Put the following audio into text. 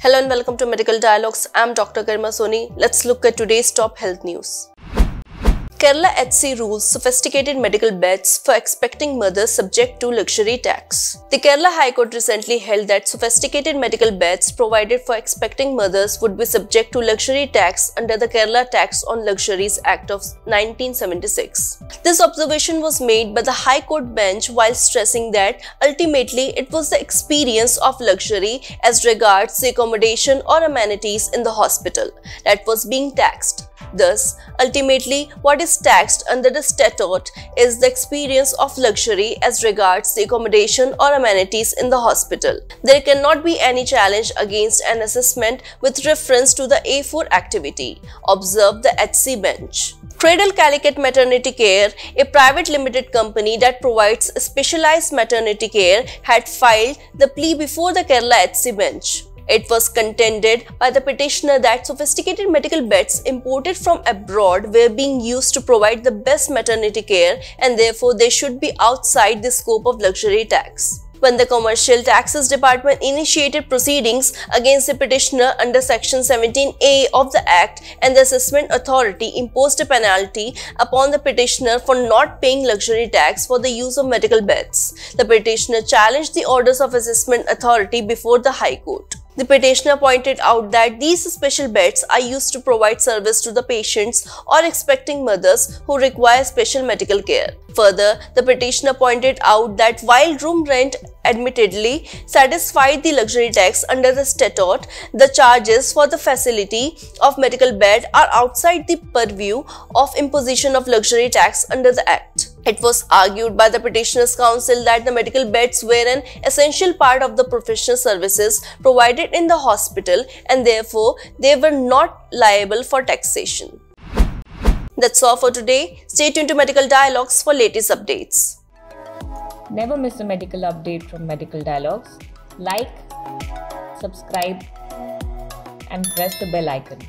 Hello and welcome to Medical Dialogues. I'm Dr. Garima Soni. Let's look at today's top health news. Kerala HC rules sophisticated medical beds for expecting mothers subject to luxury tax. The Kerala High Court recently held that sophisticated medical beds provided for expecting mothers would be subject to luxury tax under the Kerala Tax on Luxuries Act of 1976. This observation was made by the High Court bench while stressing that ultimately it was the experience of luxury as regards the accommodation or amenities in the hospital that was being taxed. Thus, ultimately, what is taxed under the statute is the experience of luxury as regards the accommodation or amenities in the hospital. There cannot be any challenge against an assessment with reference to the A4 activity, observed the HC bench. Cradle Calicut Maternity Care, a private limited company that provides specialized maternity care, had filed the plea before the Kerala HC bench. It was contended by the petitioner that sophisticated medical beds imported from abroad were being used to provide the best maternity care and therefore they should be outside the scope of luxury tax. When the Commercial Taxes Department initiated proceedings against the petitioner under Section 17A of the Act, and the Assessment Authority imposed a penalty upon the petitioner for not paying luxury tax for the use of medical beds, the petitioner challenged the orders of Assessment Authority before the High Court. The petitioner pointed out that these special beds are used to provide service to the patients or expecting mothers who require special medical care. Further, the petitioner pointed out that while room rent admittedly satisfied the luxury tax under the statute, the charges for the facility of medical bed are outside the purview of imposition of luxury tax under the Act. It was argued by the petitioner's counsel that the medical beds were an essential part of the professional services provided in the hospital and therefore they were not liable for taxation. That's all for today. Stay tuned to Medical Dialogues for latest updates. Never miss a medical update from Medical Dialogues. Like, subscribe and press the bell icon.